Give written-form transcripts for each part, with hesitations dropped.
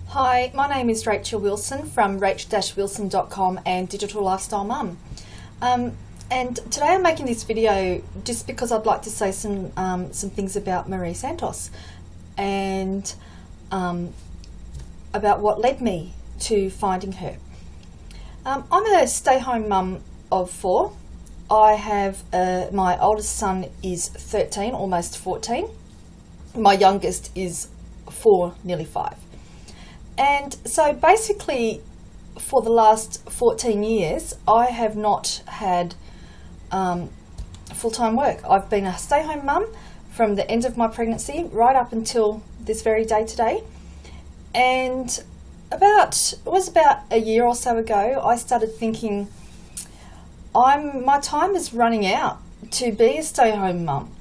Hi, my name is Rachel Wilson from rach-wilson.com and Digital Lifestyle Mum. And today I'm making this video just because I'd like to say some things about Marie Santos and about what led me to finding her. I'm a stay-home mum of 4. I have my oldest son is 13, almost 14. My youngest is 4, nearly 5. And so basically for the last 14 years, I have not had full-time work. I've been a stay-home mum from the end of my pregnancy right up until this very day today. And it was about a year or so ago, I started thinking, my time is running out to be a stay-home mum.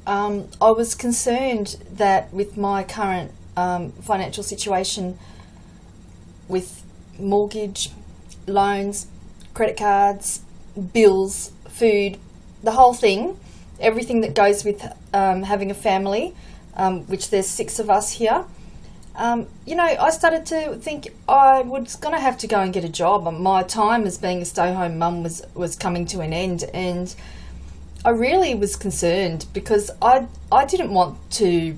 I was concerned that with my current financial situation, with mortgage, loans, credit cards, bills, food, the whole thing, everything that goes with having a family, which there's 6 of us here, I started to think I was going to have to go and get a job. My time as being a stay-home mum was coming to an end, and I really was concerned because I didn't want to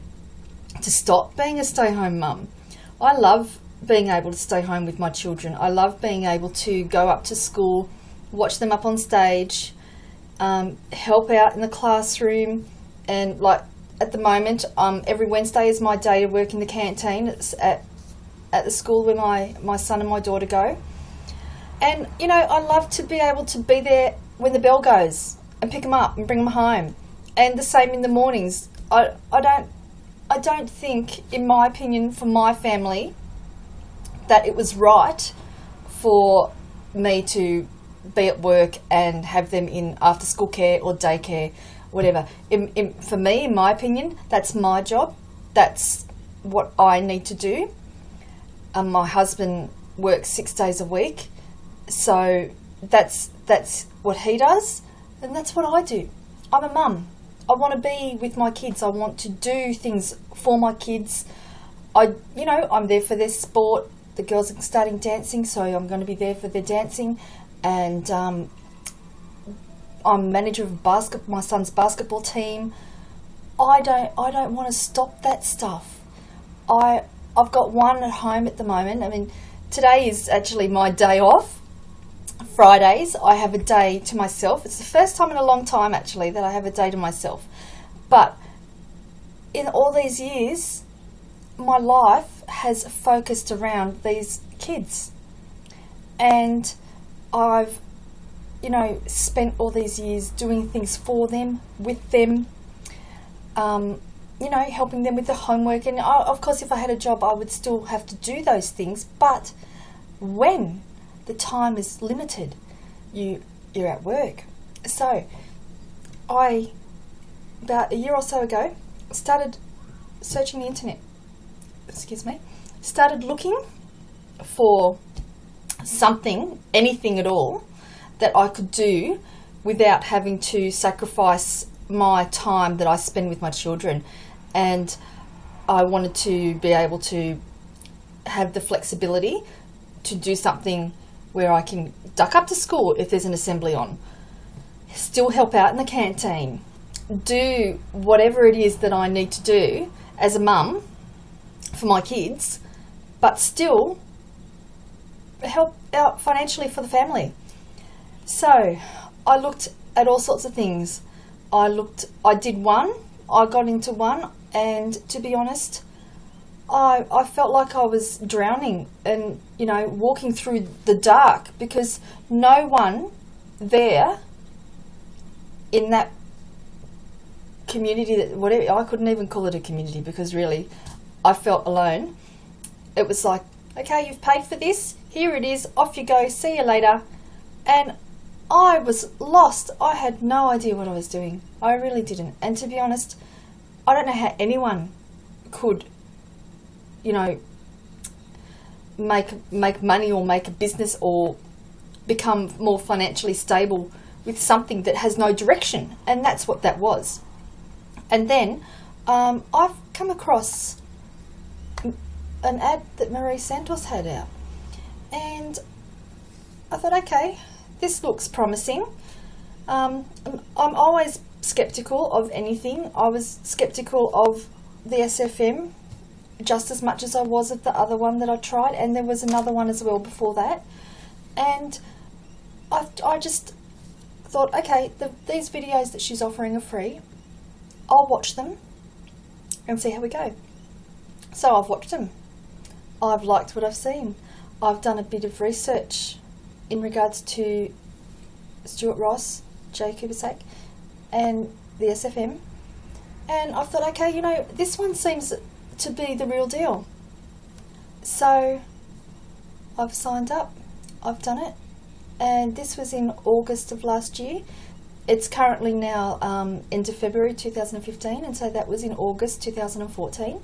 stop being a stay-home mum. I love being able to stay home with my children. I love being able to go up to school, watch them up on stage, help out in the classroom, and like at the moment, every Wednesday is my day to work in the canteen. It's at the school where my son and my daughter go. And, I love to be able to be there when the bell goes and pick them up and bring them home. And the same in the mornings. I don't think, in my opinion, for my family, that it was right for me to be at work and have them in after school care or daycare, whatever. For me, in my opinion, that's my job. That's what I need to do. My husband works 6 days a week, so that's what he does, and that's what I do. I'm a mum. I want to be with my kids. I want to do things for my kids. I'm there for their sport. The girls are starting dancing, so I'm going to be there for their dancing. And I'm manager of my son's basketball team. I don't want to stop that stuff. I've got one at home at the moment. I mean, today is actually my day off. Fridays, I have a day to myself. It's the first time in a long time, actually, that I have a day to myself. But in all these years, my life has focused around these kids. And I've, spent all these years doing things for them, with them, helping them with the homework. And of course, if I had a job, I would still have to do those things. But when the time is limited, you're at work. So about a year or so ago, started searching the internet. Started looking for something, anything at all, that I could do without having to sacrifice my time that I spend with my children. And I wanted to be able to have the flexibility to do something where I can duck up to school if there's an assembly on, still help out in the canteen, do whatever it is that I need to do as a mum for my kids, but still help out financially for the family. So I looked at all sorts of things. I did one, I got into one, and to be honest, I felt like I was drowning and, walking through the dark, because no one there in that community, I couldn't even call it a community, because really I felt alone. It was like, okay, you've paid for this, here it is, off you go, see you later. And I was lost. I had no idea what I was doing. I really didn't. And to be honest, I don't know how anyone could make money or make a business or become more financially stable with something that has no direction. And that's what that was. And then I've come across an ad that Marie Santos had out, and I thought, okay, this looks promising. I'm always skeptical of anything. I was skeptical of the SFM just as much as I was of the other one that I tried, and there was another one as well before that, and I just thought, okay, these videos that she's offering are free. I'll watch them and see how we go. So I've watched them. I've liked what I've seen. I've done a bit of research in regards to Stuart Ross, Jay Kubasek, and the SFM. And I thought, okay, this one seems to be the real deal. So I've signed up. I've done it. And this was in August of last year. It's currently now into February 2015, and so that was in August 2014.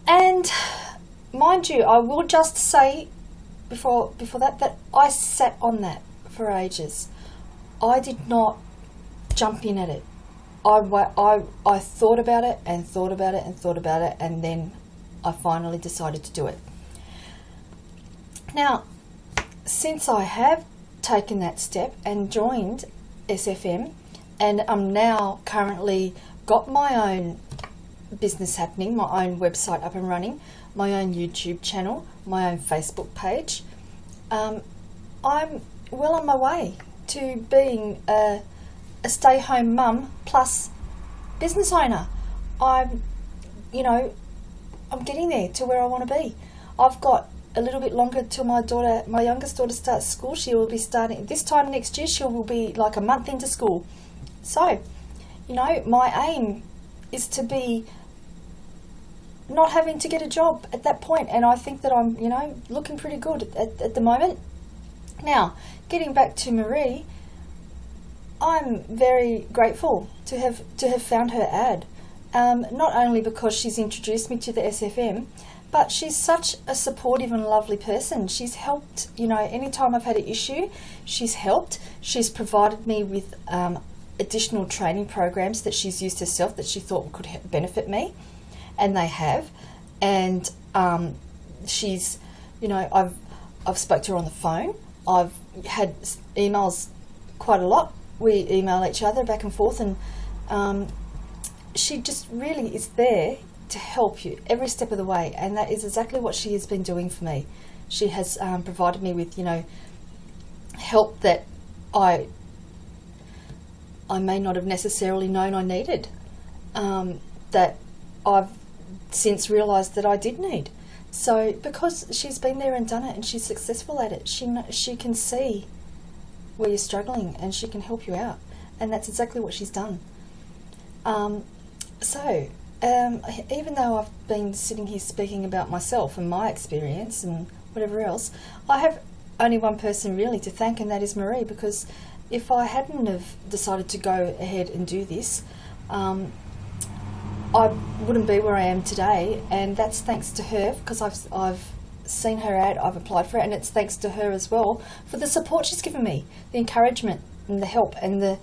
And mind you, I will just say before that I sat on that for ages. I did not jump in at it. I thought about it and thought about it and thought about it, and then I finally decided to do it. Now, since I have taken that step and joined SFM, and I'm now currently got my own business happening, my own website up and running, my own YouTube channel, my own Facebook page, I'm well on my way to being a stay-home mum plus business owner. I'm getting there to where I want to be. I've got a little bit longer till my youngest daughter starts school. She will be starting this time next year. She will be like a month into school. So, my aim is to be not having to get a job at that point, and I think that I'm, looking pretty good at the moment. Now, getting back to Marie, I'm very grateful to have found her ad. Not only because she's introduced me to the SFM, but she's such a supportive and lovely person. She's helped, anytime I've had an issue, she's helped. She's provided me with additional training programs that she's used herself that she thought could benefit me, and they have. And she's, I've spoke to her on the phone. I've had emails quite a lot. We email each other back and forth, and she just really is there to help you every step of the way, and that is exactly what she has been doing for me. She has provided me with, help that I may not have necessarily known I needed, that I've since realised that I did need. So because she's been there and done it, and she's successful at it, she can see where you're struggling, and she can help you out, and that's exactly what she's done. Even though I've been sitting here speaking about myself and my experience and whatever else, I have only one person really to thank, and that is Marie, because if I hadn't have decided to go ahead and do this, I wouldn't be where I am today, and that's thanks to her, because I've seen her ad, I've applied for it, and it's thanks to her as well for the support she's given me, the encouragement and the help, and the,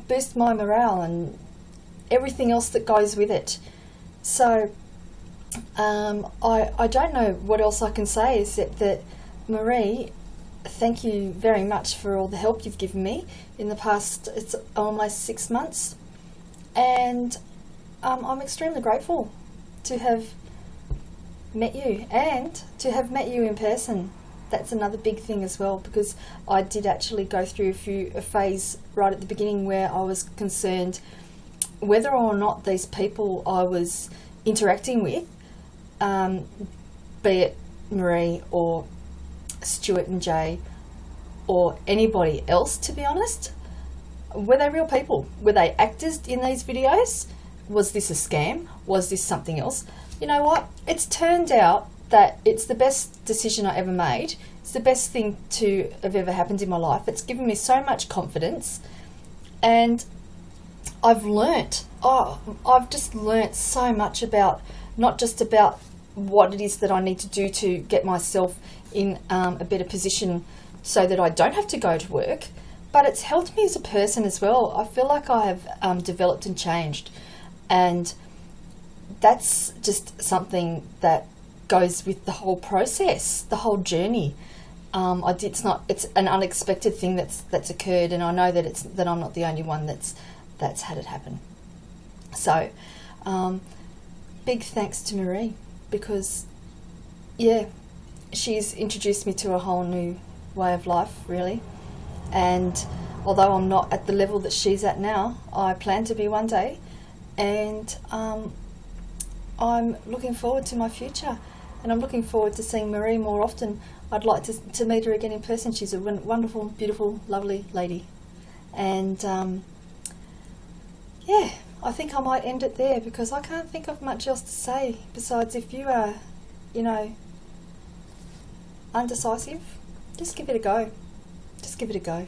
boost my morale and everything else that goes with it. So I don't know what else I can say except that, Marie, thank you very much for all the help you've given me in the past, it's almost 6 months, and I'm extremely grateful to have met you, and to have met you in person. That's another big thing as well, because I did actually go through a phase right at the beginning where I was concerned whether or not these people I was interacting with, be it Marie or Stuart and Jay or anybody else, to be honest, were they real people? Were they actors in these videos? Was this a scam? Was this something else? You know what? It's turned out that it's the best decision I ever made. It's the best thing to have ever happened in my life. It's given me so much confidence, and I've just learnt so much about, not just about what it is that I need to do to get myself in a better position so that I don't have to go to work, but it's helped me as a person as well. I feel like I have developed and changed, and that's just something that goes with the whole process, the whole journey. It's an unexpected thing that's occurred, and I know that I'm not the only one that's had it happen. So, big thanks to Marie, because she's introduced me to a whole new way of life, really. And although I'm not at the level that she's at now, I plan to be one day, and I'm looking forward to my future, and I'm looking forward to seeing Marie more often. I'd like to meet her again in person. She's a wonderful, beautiful, lovely lady. And I think I might end it there, because I can't think of much else to say besides, if you are, undecisive, just give it a go. Just give it a go.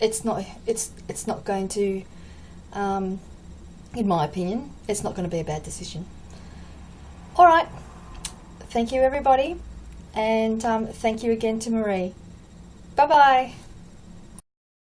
It's not going to, in my opinion, it's not going to be a bad decision. All right. Thank you, everybody. And thank you again to Marie. Bye-bye.